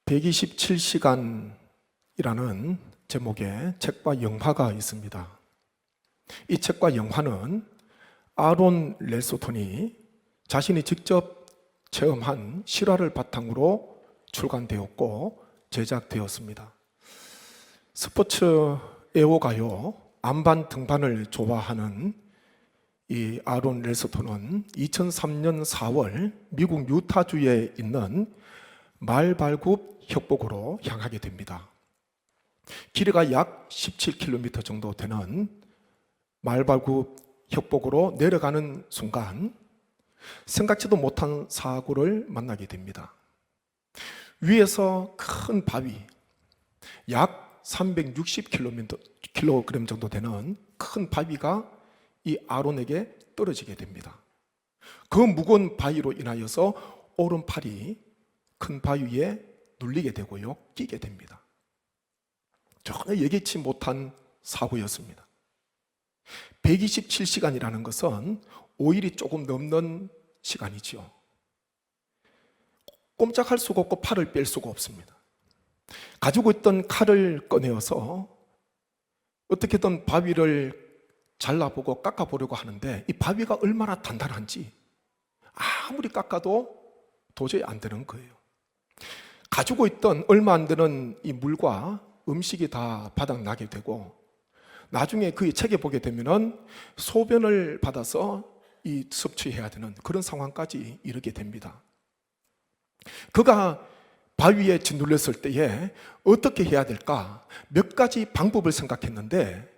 127시간이라는 제목의 책과 영화가 있습니다. 이 책과 영화는 아론 렐소톤이 자신이 직접 체험한 실화를 바탕으로 출간되었고 제작되었습니다. 스포츠 애호가요, 안반 등반을 좋아하는 이 아론 렐소톤은 2003년 4월 미국 유타주에 있는 말발굽 협곡으로 향하게 됩니다. 길이가 약 17km 정도 되는 말발굽 협곡으로 내려가는 순간 생각지도 못한 사고를 만나게 됩니다. 위에서 큰 바위, 약 360kg 정도 되는 큰 바위가 이 아론에게 떨어지게 됩니다. 그 무거운 바위로 인하여서 오른팔이 큰 바위에 눌리게 되고요, 끼게 됩니다. 전혀 예기치 못한 사고였습니다. 127시간이라는 것은 5일이 조금 넘는 시간이죠. 꼼짝할 수가 없고 팔을 뺄 수가 없습니다. 가지고 있던 칼을 꺼내어서 어떻게든 바위를 잘라보고 깎아보려고 하는데 이 바위가 얼마나 단단한지 아무리 깎아도 도저히 안 되는 거예요. 가지고 있던 얼마 안 되는 이 물과 음식이 다 바닥나게 되고 나중에 그 책에 보게 되면은 소변을 받아서 이 섭취해야 되는 그런 상황까지 이르게 됩니다. 그가 바위에 짓눌렸을 때에 어떻게 해야 될까? 몇 가지 방법을 생각했는데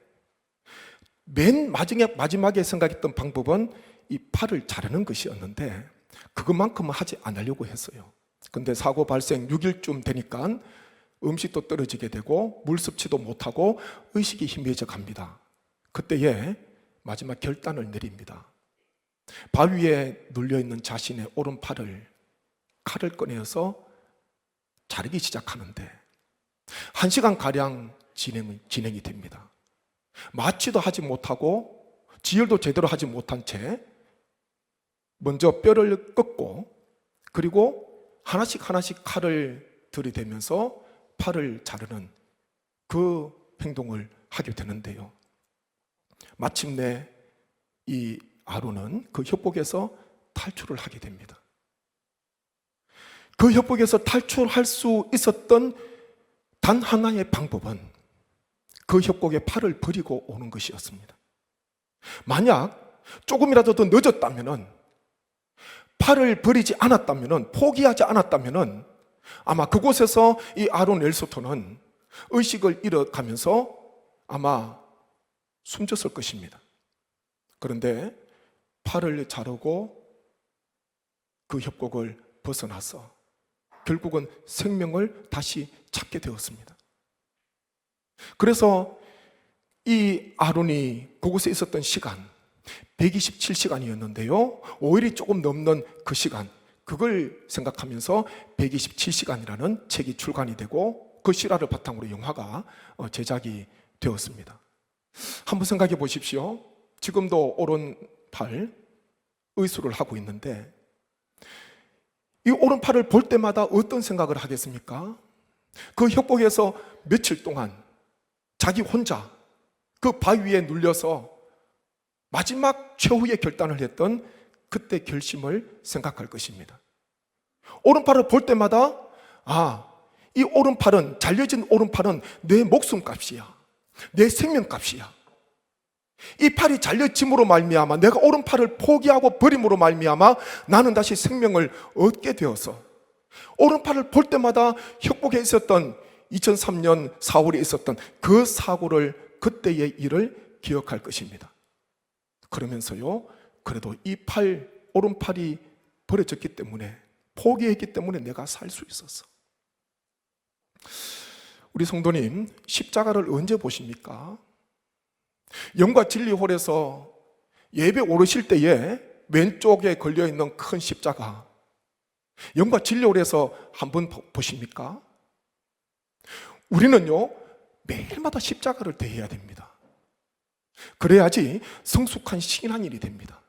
맨 마지막에 생각했던 방법은 이 팔을 자르는 것이었는데 그것만큼은 하지 않으려고 했어요. 근데 사고 발생 6일쯤 되니까 음식도 떨어지게 되고 물 섭취도 못하고 의식이 희미해져 갑니다. 그때에 마지막 결단을 내립니다. 바위에 눌려있는 자신의 오른팔을 칼을 꺼내어서 자르기 시작하는데 1시간가량 진행이 됩니다. 마취도 하지 못하고 지혈도 제대로 하지 못한 채 먼저 뼈를 꺾고 그리고 하나씩 칼을 들이대면서 팔을 자르는 그 행동을 하게 되는데요. 마침내 이 아론은 그 협곡에서 탈출을 하게 됩니다. 그 협곡에서 탈출할 수 있었던 단 하나의 방법은 그 협곡에 팔을 버리고 오는 것이었습니다. 만약 조금이라도 더 늦었다면, 팔을 버리지 않았다면, 포기하지 않았다면 아마 그곳에서 이 아론 렐소톤은 의식을 잃어가면서 아마 숨졌을 것입니다. 그런데 팔을 자르고 그 협곡을 벗어나서 결국은 생명을 다시 찾게 되었습니다. 그래서 이 아론이 그곳에 있었던 시간 127시간이었는데요 5일이 조금 넘는 그 시간, 그걸 생각하면서 127시간이라는 책이 출간이 되고 그 실화를 바탕으로 영화가 제작이 되었습니다. 한번 생각해 보십시오. 지금도 오른팔 의수를 하고 있는데 이 오른팔을 볼 때마다 어떤 생각을 하겠습니까? 그 협곡에서 며칠 동안 자기 혼자 그 바위에 눌려서 마지막 최후의 결단을 했던 그때 결심을 생각할 것입니다. 오른팔을 볼 때마다 이 오른팔은, 잘려진 오른팔은 내 목숨값이야, 내 생명값이야. 이 팔이 잘려짐으로 말미암아, 내가 오른팔을 포기하고 버림으로 말미암아 나는 다시 생명을 얻게 되어서 오른팔을 볼 때마다 협곡에 있었던 2003년 4월에 있었던 그 사고를, 그때의 일을 기억할 것입니다. 그러면서요, 그래도 이 오른팔이 버려졌기 때문에, 포기했기 때문에 내가 살 수 있었어. 우리 성도님, 십자가를 언제 보십니까? 영과 진리홀에서 예배 오르실 때에 왼쪽에 걸려있는 큰 십자가, 영과 진리홀에서 한번 보십니까? 우리는요, 매일마다 십자가를 대해야 됩니다. 그래야지 성숙한 신앙인이 됩니다.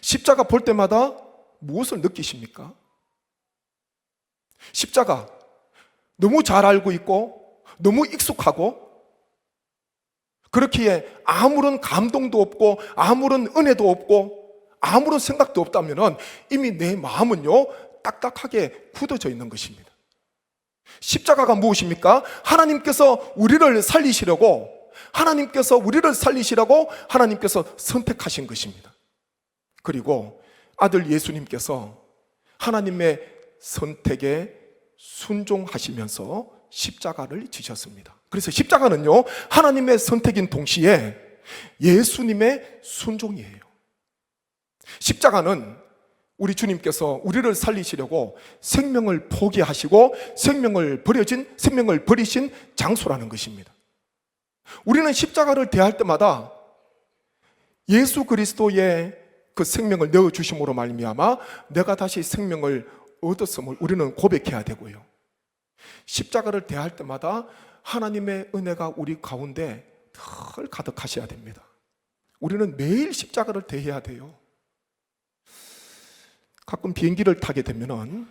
십자가 볼 때마다 무엇을 느끼십니까? 십자가 너무 잘 알고 있고 너무 익숙하고 그렇기에 아무런 감동도 없고 아무런 은혜도 없고 아무런 생각도 없다면 이미 내 마음은요 딱딱하게 굳어져 있는 것입니다. 십자가가 무엇입니까? 하나님께서 우리를 살리시려고 하나님께서 선택하신 것입니다. 그리고 아들 예수님께서 하나님의 선택에 순종하시면서 십자가를 지셨습니다. 그래서 십자가는요 하나님의 선택인 동시에 예수님의 순종이에요. 십자가는 우리 주님께서 우리를 살리시려고 생명을 포기하시고 생명을 버리신 장소라는 것입니다. 우리는 십자가를 대할 때마다 예수 그리스도의 그 생명을 내어주심으로 말미암아 내가 다시 생명을 얻었음을 우리는 고백해야 되고요. 십자가를 대할 때마다 하나님의 은혜가 우리 가운데 늘 가득하셔야 됩니다. 우리는 매일 십자가를 대해야 돼요. 가끔 비행기를 타게 되면은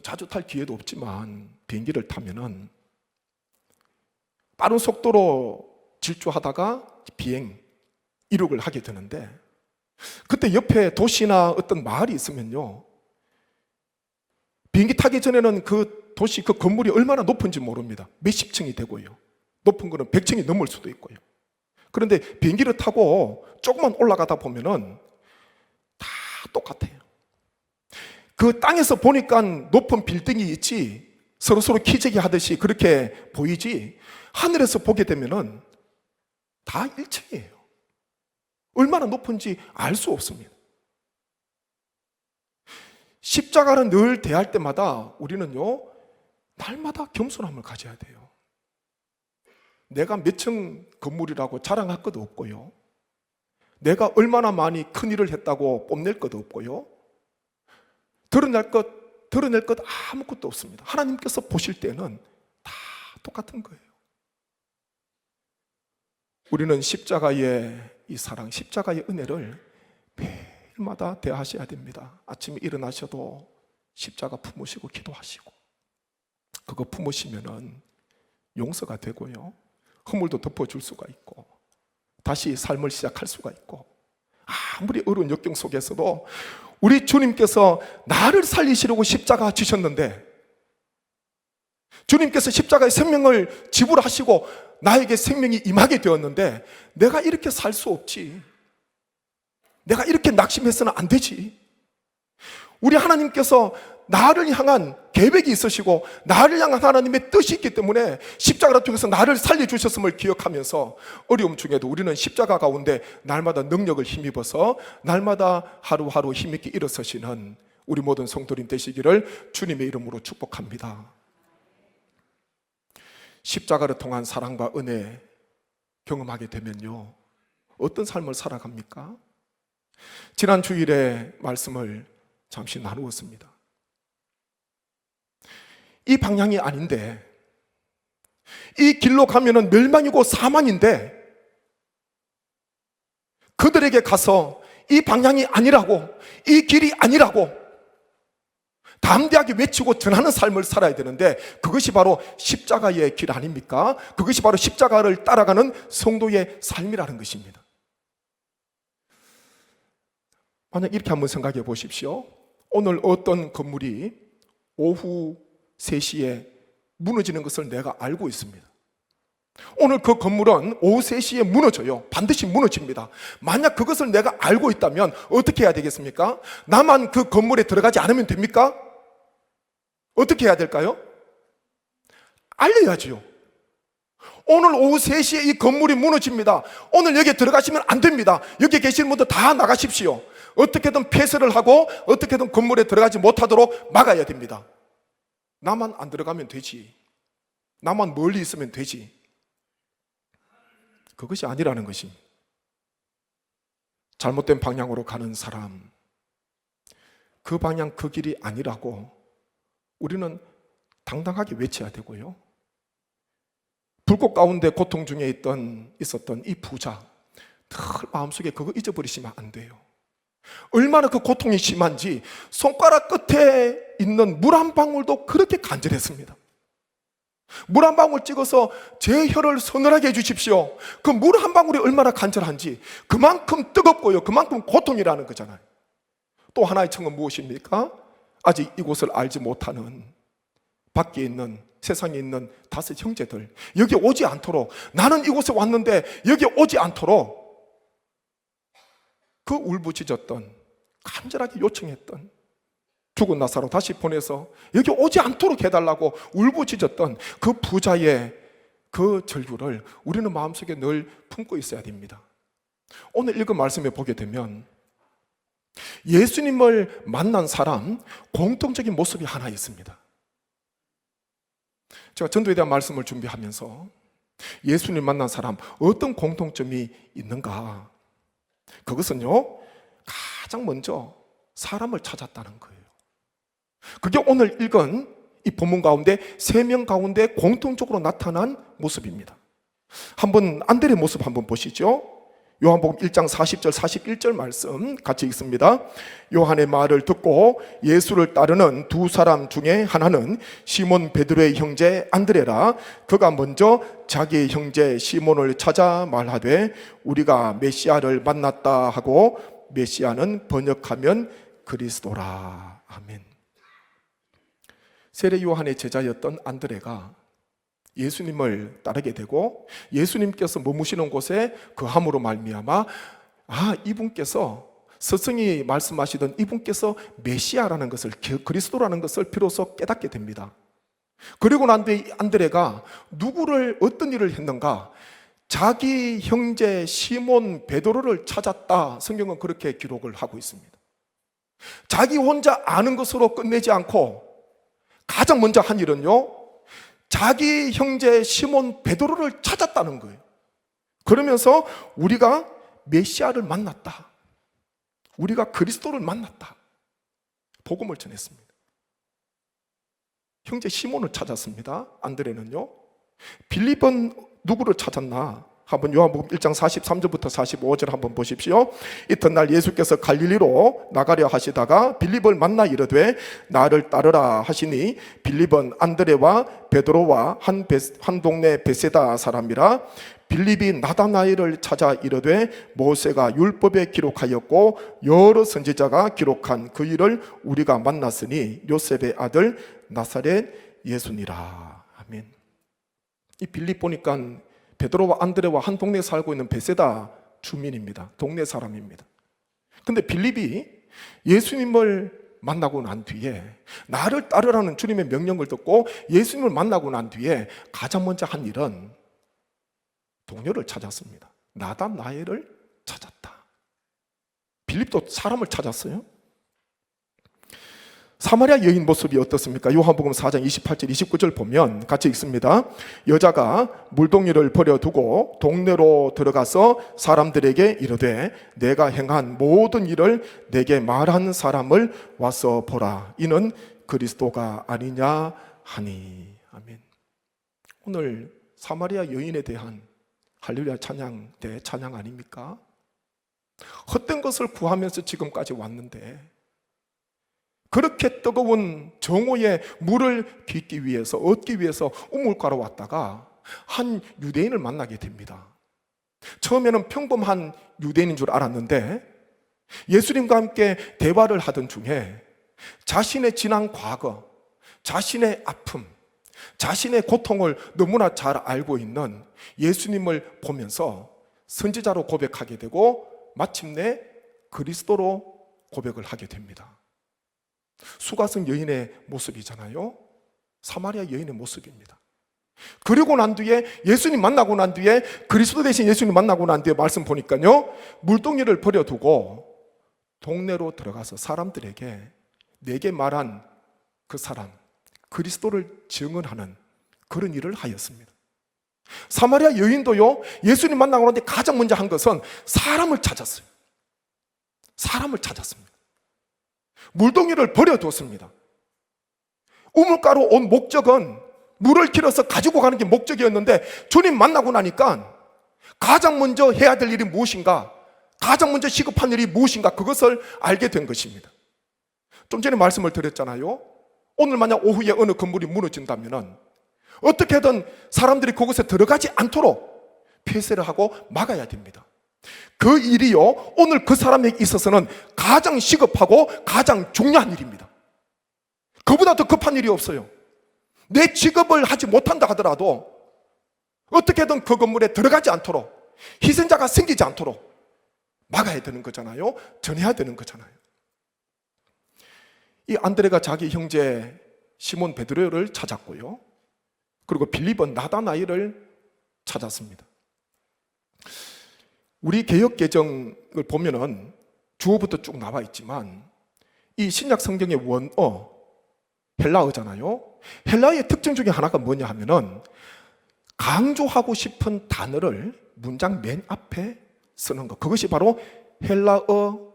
자주 탈 기회도 없지만 비행기를 타면은 빠른 속도로 질주하다가 비행 이륙을 하게 되는데 그때 옆에 도시나 어떤 마을이 있으면요 비행기 타기 전에는 그 도시 그 건물이 얼마나 높은지 모릅니다. 몇십 층이 되고요. 높은 거는 100층이 넘을 수도 있고요. 그런데 비행기를 타고 조금만 올라가다 보면은 다 똑같아요. 그 땅에서 보니까 높은 빌딩이 있지 서로 키재기 하듯이 그렇게 보이지 하늘에서 보게 되면은 다 1층이에요. 얼마나 높은지 알 수 없습니다. 십자가를 늘 대할 때마다 우리는요 날마다 겸손함을 가져야 돼요. 내가 몇 층 건물이라고 자랑할 것도 없고요. 내가 얼마나 많이 큰 일을 했다고 뽐낼 것도 없고요. 드러낼 것 아무것도 없습니다. 하나님께서 보실 때는 다 똑같은 거예요. 우리는 십자가의 이 사랑, 십자가의 은혜를 매일마다 대하셔야 됩니다. 아침에 일어나셔도 십자가 품으시고 기도하시고 그거 품으시면은 용서가 되고요. 허물도 덮어줄 수가 있고 다시 삶을 시작할 수가 있고 아무리 어려운 역경 속에서도 우리 주님께서 나를 살리시려고 십자가 지셨는데 주님께서 십자가의 생명을 지불하시고 나에게 생명이 임하게 되었는데 내가 이렇게 살 수 없지. 내가 이렇게 낙심해서는 안 되지. 우리 하나님께서 나를 향한 계획이 있으시고 나를 향한 하나님의 뜻이 있기 때문에 십자가를 통해서 나를 살려주셨음을 기억하면서 어려움 중에도 우리는 십자가 가운데 날마다 능력을 힘입어서 날마다 하루하루 힘있게 일어서시는 우리 모든 성도님 되시기를 주님의 이름으로 축복합니다. 십자가를 통한 사랑과 은혜 경험하게 되면요 어떤 삶을 살아갑니까? 지난 주일에 말씀을 잠시 나누었습니다. 이 방향이 아닌데 이 길로 가면은 멸망이고 사망인데 그들에게 가서 이 방향이 아니라고 이 길이 아니라고 담대하게 외치고 전하는 삶을 살아야 되는데 그것이 바로 십자가의 길 아닙니까? 그것이 바로 십자가를 따라가는 성도의 삶이라는 것입니다. 만약 이렇게 한번 생각해 보십시오. 오늘 어떤 건물이 오후 3시에 무너지는 것을 내가 알고 있습니다. 오늘 그 건물은 오후 3시에 무너져요. 반드시 무너집니다. 만약 그것을 내가 알고 있다면 어떻게 해야 되겠습니까? 나만 그 건물에 들어가지 않으면 됩니까? 어떻게 해야 될까요? 알려야지요. 오늘 오후 3시에 이 건물이 무너집니다. 오늘 여기에 들어가시면 안 됩니다. 여기 계시는 분들 다 나가십시오. 어떻게든 폐쇄를 하고 어떻게든 건물에 들어가지 못하도록 막아야 됩니다. 나만 안 들어가면 되지. 나만 멀리 있으면 되지. 그것이 아니라는 것입니다. 잘못된 방향으로 가는 사람, 그 방향 그 길이 아니라고 우리는 당당하게 외쳐야 되고요. 불꽃 가운데 고통 중에 있었던 이 부자, 늘 마음속에 그거 잊어버리시면 안 돼요. 얼마나 그 고통이 심한지 손가락 끝에 있는 물 한 방울도 그렇게 간절했습니다. 물 한 방울 찍어서 제 혀를 서늘하게 해주십시오. 그 물 한 방울이 얼마나 간절한지 그만큼 뜨겁고요, 그만큼 고통이라는 거잖아요. 또 하나의 청은 무엇입니까? 아직 이곳을 알지 못하는 밖에 있는, 세상에 있는 5 형제들, 여기 오지 않도록, 나는 이곳에 왔는데 여기 오지 않도록 그 울부짖었던, 간절하게 요청했던, 죽은 나사로 다시 보내서 여기 오지 않도록 해달라고 울부짖었던 그 부자의 그 절규를 우리는 마음속에 늘 품고 있어야 됩니다. 오늘 읽은 말씀에 보게 되면 예수님을 만난 사람 공통적인 모습이 하나 있습니다. 제가 전도에 대한 말씀을 준비하면서 예수님 만난 사람 어떤 공통점이 있는가? 그것은요, 가장 먼저 사람을 찾았다는 거예요. 그게 오늘 읽은 이 본문 가운데 3명 가운데 공통적으로 나타난 모습입니다. 한번 안드레의 모습 한번 보시죠. 요한복음 1장 40절 41절 말씀 같이 읽습니다. 요한의 말을 듣고 예수를 따르는 2 사람 중에 하나는 시몬 베드로의 형제 안드레라. 그가 먼저 자기 형제 시몬을 찾아 말하되 우리가 메시아를 만났다 하고, 메시아는 번역하면 그리스도라. 아멘. 세례 요한의 제자였던 안드레가 예수님을 따르게 되고, 예수님께서 머무시는 곳에 그함으로 말미암아 이분께서, 스승이 말씀하시던 이분께서 메시아라는 것을, 그리스도라는 것을 비로소 깨닫게 됩니다. 그리고 난 뒤에 안드레가 누구를, 어떤 일을 했는가? 자기 형제 시몬 베드로를 찾았다. 성경은 그렇게 기록을 하고 있습니다. 자기 혼자 아는 것으로 끝내지 않고 가장 먼저 한 일은요, 자기 형제 시몬 베드로를 찾았다는 거예요. 그러면서 우리가 메시아를 만났다, 우리가 그리스도를 만났다, 복음을 전했습니다. 형제 시몬을 찾았습니다. 안드레는요. 빌립은 누구를 찾았나? 한번 요한복음 1장 43절부터 45절 한번 보십시오. 이튿날 예수께서 갈릴리로 나가려 하시다가 빌립을 만나 이르되 나를 따르라 하시니, 빌립은 안드레와 베드로와 한 동네 베세다 사람이라. 빌립이 나다나엘을 찾아 이르되 모세가 율법에 기록하였고 여러 선지자가 기록한 그 일을 우리가 만났으니 요셉의 아들 나사렛 예수니라. 아멘. 이 빌립 보니까 베드로와 안드레와 한 동네에 살고 있는 베세다 주민입니다. 동네 사람입니다. 근데 빌립이 예수님을 만나고 난 뒤에, 나를 따르라는 주님의 명령을 듣고 예수님을 만나고 난 뒤에 가장 먼저 한 일은 동료를 찾았습니다. 나다나엘을 찾았다. 빌립도 사람을 찾았어요. 사마리아 여인 모습이 어떻습니까? 요한복음 4장 28절 29절 보면 같이 읽습니다. 여자가 물동이를 버려두고 동네로 들어가서 사람들에게 이르되 내가 행한 모든 일을 내게 말한 사람을 와서 보라. 이는 그리스도가 아니냐 하니. 아멘. 오늘 사마리아 여인에 대한 할렐루야 찬양 대 찬양 아닙니까? 헛된 것을 구하면서 지금까지 왔는데 그렇게 뜨거운 정오의 물을 얻기 위해서 우물가로 왔다가 한 유대인을 만나게 됩니다. 처음에는 평범한 유대인인 줄 알았는데 예수님과 함께 대화를 하던 중에 자신의 지난 과거, 자신의 아픔, 자신의 고통을 너무나 잘 알고 있는 예수님을 보면서 선지자로 고백하게 되고 마침내 그리스도로 고백을 하게 됩니다. 수가성 여인의 모습이잖아요. 사마리아 여인의 모습입니다. 그리고 난 뒤에 예수님 만나고 난 뒤에, 그리스도 대신 예수님 만나고 난 뒤에 말씀 보니까요, 물동이를 버려두고 동네로 들어가서 사람들에게 내게 말한 그 사람 그리스도를 증언하는 그런 일을 하였습니다. 사마리아 여인도요, 예수님 만나고 난 뒤에 가장 먼저 한 것은 사람을 찾았어요. 사람을 찾았습니다. 물동이를 버려두었습니다. 우물가로 온 목적은 물을 길어서 가지고 가는 게 목적이었는데 주님 만나고 나니까 가장 먼저 해야 될 일이 무엇인가, 가장 먼저 시급한 일이 무엇인가, 그것을 알게 된 것입니다. 좀 전에 말씀을 드렸잖아요. 오늘 만약 오후에 어느 건물이 무너진다면 어떻게든 사람들이 그곳에 들어가지 않도록 폐쇄를 하고 막아야 됩니다. 그 일이요, 오늘 그 사람에게 있어서는 가장 시급하고 가장 중요한 일입니다. 그보다 더 급한 일이 없어요. 내 직업을 하지 못한다 하더라도 어떻게든 그 건물에 들어가지 않도록, 희생자가 생기지 않도록 막아야 되는 거잖아요. 전해야 되는 거잖아요. 이 안드레가 자기 형제 시몬 베드로를 찾았고요, 그리고 빌립은 나다나엘을 찾았습니다. 우리 개역 개정을 보면은 주어부터 쭉 나와 있지만 이 신약 성경의 원어 헬라어잖아요. 헬라어의 특징 중에 하나가 뭐냐 하면은 강조하고 싶은 단어를 문장 맨 앞에 쓰는 것, 그것이 바로 헬라어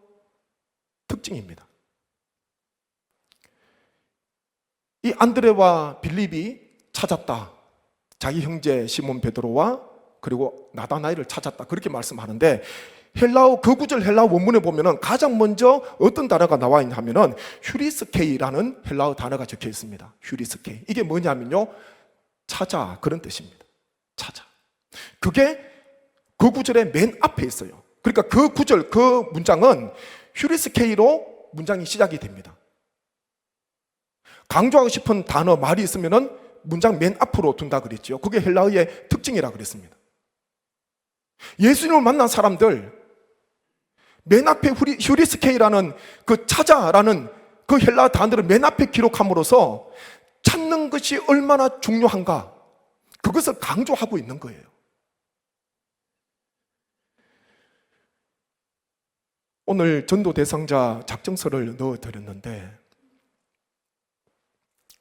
특징입니다. 이 안드레와 빌립이 찾았다, 자기 형제 시몬 베드로와 그리고 나다나엘을 찾았다, 그렇게 말씀하는데 헬라어, 그 구절 헬라어 원문에 보면은 가장 먼저 어떤 단어가 나와 있냐 하면은 휴리스케이라는 헬라어 단어가 적혀 있습니다. 휴리스케이, 이게 뭐냐면요, 찾아, 그런 뜻입니다. 찾아. 그게 그 구절의 맨 앞에 있어요. 그러니까 그 구절, 그 문장은 휴리스케이로 문장이 시작이 됩니다. 강조하고 싶은 단어, 말이 있으면은 문장 맨 앞으로 둔다 그랬죠. 그게 헬라어의 특징이라 그랬습니다. 예수님을 만난 사람들 맨 앞에 휴리스케이라는 그 찾아라는 그 헬라어 단어를 맨 앞에 기록함으로써 찾는 것이 얼마나 중요한가, 그것을 강조하고 있는 거예요. 오늘 전도 대상자 작정서를 넣어드렸는데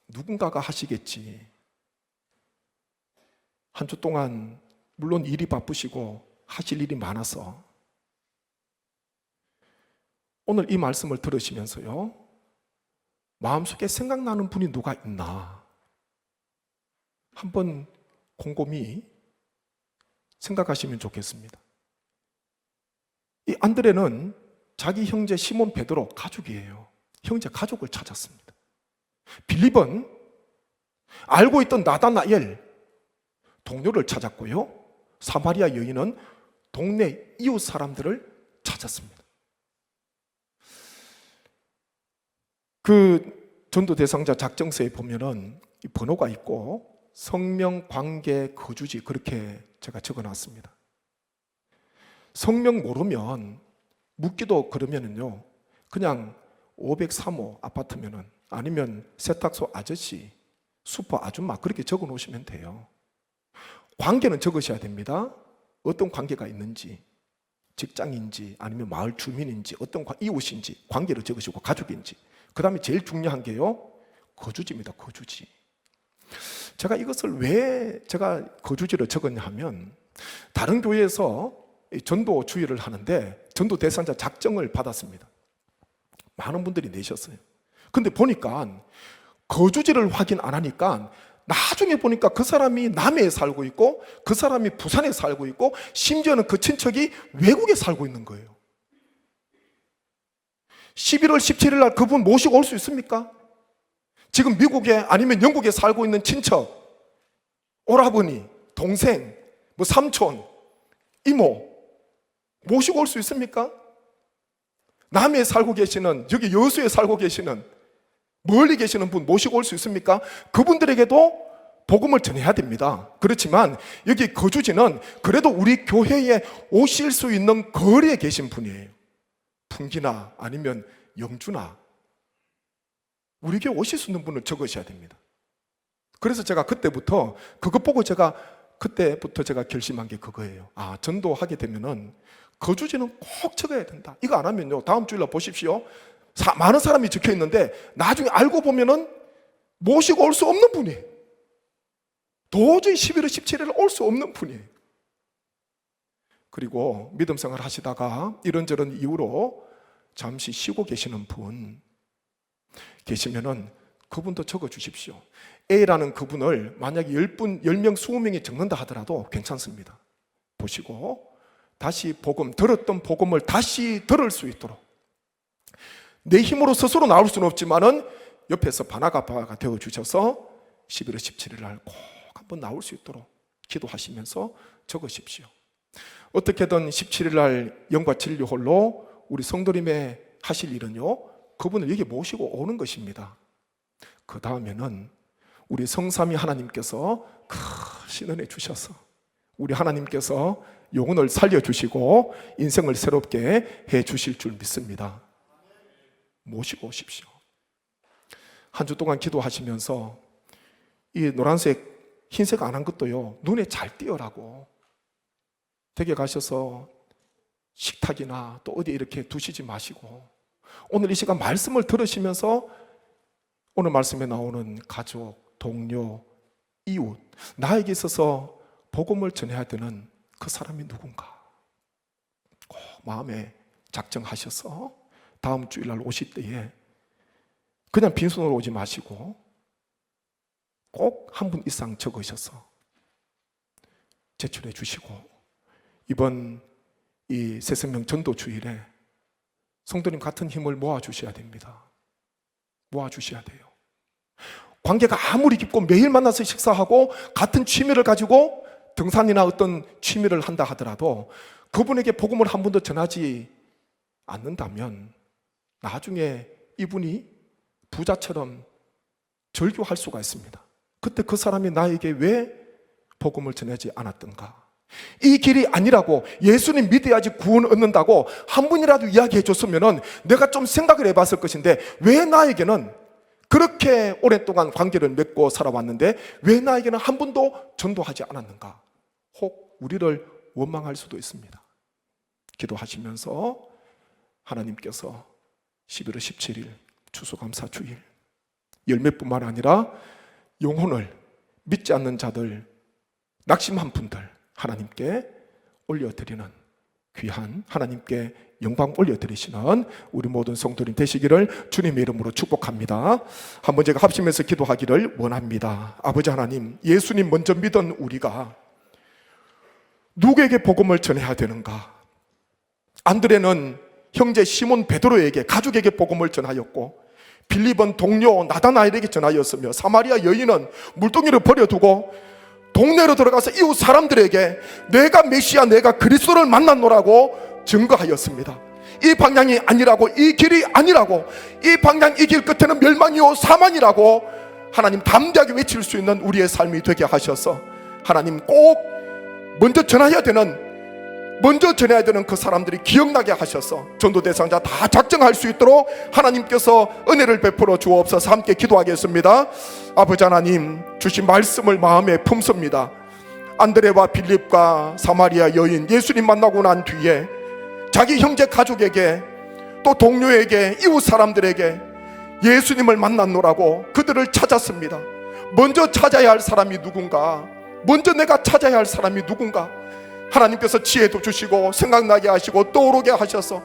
누군가가 하시겠지. 한 주 동안 물론 일이 바쁘시고 하실 일이 많아서 오늘 이 말씀을 들으시면서요, 마음속에 생각나는 분이 누가 있나 한번 곰곰이 생각하시면 좋겠습니다. 이 안드레는 자기 형제 시몬 베드로 가족이에요. 형제 가족을 찾았습니다. 빌립은 알고 있던 나다나엘 동료를 찾았고요, 사마리아 여인은 동네 이웃 사람들을 찾았습니다. 그 전도 대상자 작정서에 보면은 번호가 있고 성명, 관계, 거주지, 그렇게 제가 적어놨습니다. 성명 모르면 묻기도 그러면은요, 그냥 503호 아파트면은, 아니면 세탁소 아저씨, 슈퍼 아줌마, 그렇게 적어 놓으시면 돼요. 관계는 적으셔야 됩니다. 어떤 관계가 있는지, 직장인지 아니면 마을 주민인지 어떤 이웃인지 관계를 적으시고, 가족인지, 그 다음에 제일 중요한 게요, 거주지입니다. 거주지. 제가 이것을 왜 제가 거주지를 적었냐 하면, 다른 교회에서 전도 주의를 하는데 전도 대상자 작정을 받았습니다. 많은 분들이 내셨어요. 근데 보니까 거주지를 확인 안 하니까 나중에 보니까 그 사람이 남해에 살고 있고 그 사람이 부산에 살고 있고 심지어는 그 친척이 외국에 살고 있는 거예요. 11월 17일 날 그분 모시고 올 수 있습니까? 지금 미국에 아니면 영국에 살고 있는 친척, 오라버니, 동생, 뭐 삼촌, 이모 모시고 올 수 있습니까? 남해에 살고 계시는, 여기 여수에 살고 계시는, 멀리 계시는 분 모시고 올 수 있습니까? 그분들에게도 복음을 전해야 됩니다. 그렇지만 여기 거주지는 그래도 우리 교회에 오실 수 있는 거리에 계신 분이에요. 풍기나 아니면 영주나 우리 교회 오실 수 있는 분을 적으셔야 됩니다. 그래서 제가 그때부터 그것 보고 제가 결심한 게 그거예요. 아, 전도하게 되면은 거주지는 꼭 적어야 된다. 이거 안 하면요, 다음 주일날 보십시오, 많은 사람이 적혀 있는데 나중에 알고 보면은 모시고 올 수 없는 분이에요. 도저히 11월 17일에 올 수 없는 분이에요. 그리고 믿음 생활 하시다가 이런저런 이유로 잠시 쉬고 계시는 분 계시면은 그분도 적어 주십시오. A라는 그분을 만약에 10명, 20명이 적는다 하더라도 괜찮습니다. 보시고 다시 들었던 복음을 다시 들을 수 있도록, 내 힘으로 스스로 나올 수는 없지만은 옆에서 반아가파가 되어주셔서 11월 17일 날 꼭 한번 나올 수 있도록 기도하시면서 적으십시오. 어떻게든 17일 날 영과 진리 홀로 우리 성도님의 하실 일은요, 그분을 여기 모시고 오는 것입니다. 그 다음에는 우리 성삼위 하나님께서 크신 은혜 주셔서 우리 하나님께서 영혼을 살려주시고 인생을 새롭게 해주실 줄 믿습니다. 모시고 오십시오. 한 주 동안 기도하시면서 이 노란색, 흰색 안 한 것도요, 눈에 잘 띄어라고 댁에 가셔서 식탁이나 또 어디 이렇게 두시지 마시고 오늘 이 시간 말씀을 들으시면서 오늘 말씀에 나오는 가족, 동료, 이웃, 나에게 있어서 복음을 전해야 되는 그 사람이 누군가 꼭 마음에 작정하셔서 다음 주일날 오실 때에 그냥 빈손으로 오지 마시고 꼭 한 분 이상 적으셔서 제출해 주시고 이번 이 새생명 전도 주일에 성도님 같은 힘을 모아주셔야 됩니다. 모아주셔야 돼요. 관계가 아무리 깊고 매일 만나서 식사하고 같은 취미를 가지고 등산이나 어떤 취미를 한다 하더라도 그분에게 복음을 한 번도 전하지 않는다면 나중에 이분이 부자처럼 절규할 수가 있습니다. 그때 그 사람이 나에게 왜 복음을 전하지 않았던가? 이 길이 아니라고, 예수님 믿어야지 구원 얻는다고 한 분이라도 이야기해 줬으면 내가 좀 생각을 해봤을 것인데 왜 나에게는 그렇게 오랫동안 관계를 맺고 살아왔는데 왜 나에게는 한 번도 전도하지 않았는가? 혹 우리를 원망할 수도 있습니다. 기도하시면서 하나님께서 11월 17일 추수감사 주일 열매뿐만 아니라 영혼을 믿지 않는 자들, 낙심한 분들 하나님께 올려드리는 귀한, 하나님께 영광 올려드리시는 우리 모든 성도님 되시기를 주님의 이름으로 축복합니다. 한번 제가 합심해서 기도하기를 원합니다. 아버지 하나님, 예수님 먼저 믿은 우리가 누구에게 복음을 전해야 되는가? 안드레는 형제 시몬 베드로에게, 가족에게 복음을 전하였고, 빌립은 동료 나다나엘에게 전하였으며, 사마리아 여인은 물동이를 버려두고 동네로 들어가서 이웃 사람들에게 내가 메시아, 내가 그리스도를 만났노라고 증거하였습니다. 이 방향이 아니라고, 이 길이 아니라고, 이 방향, 이 길 끝에는 멸망이요 사망이라고 하나님 담대하게 외칠 수 있는 우리의 삶이 되게 하셔서 하나님 꼭 먼저 전해야 되는 그 사람들이 기억나게 하셔서 전도 대상자 다 작정할 수 있도록 하나님께서 은혜를 베풀어 주옵소서. 함께 기도하겠습니다. 아버지 하나님, 주신 말씀을 마음에 품습니다. 안드레와 빌립과 사마리아 여인, 예수님 만나고 난 뒤에 자기 형제 가족에게, 또 동료에게, 이웃 사람들에게 예수님을 만났노라고 그들을 찾았습니다. 먼저 찾아야 할 사람이 누군가? 먼저 내가 찾아야 할 사람이 누군가? 하나님께서 지혜도 주시고 생각나게 하시고 떠오르게 하셔서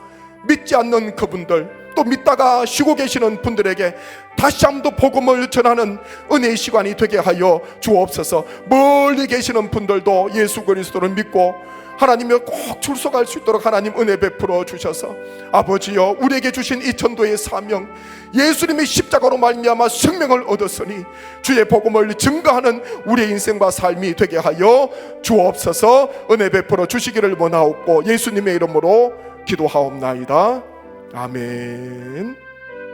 믿지 않는 그분들, 또 믿다가 쉬고 계시는 분들에게 다시 한번 복음을 전하는 은혜의 시간이 되게 하여 주옵소서. 멀리 계시는 분들도 예수 그리스도를 믿고 하나님이 꼭 출석할 수 있도록 하나님 은혜 베풀어 주셔서 아버지여, 우리에게 주신 이 전도의 사명, 예수님의 십자가로 말미암아 생명을 얻었으니 주의 복음을 증거하는 우리의 인생과 삶이 되게 하여 주옵소서. 은혜 베풀어 주시기를 원하옵고 예수님의 이름으로 기도하옵나이다. 아멘.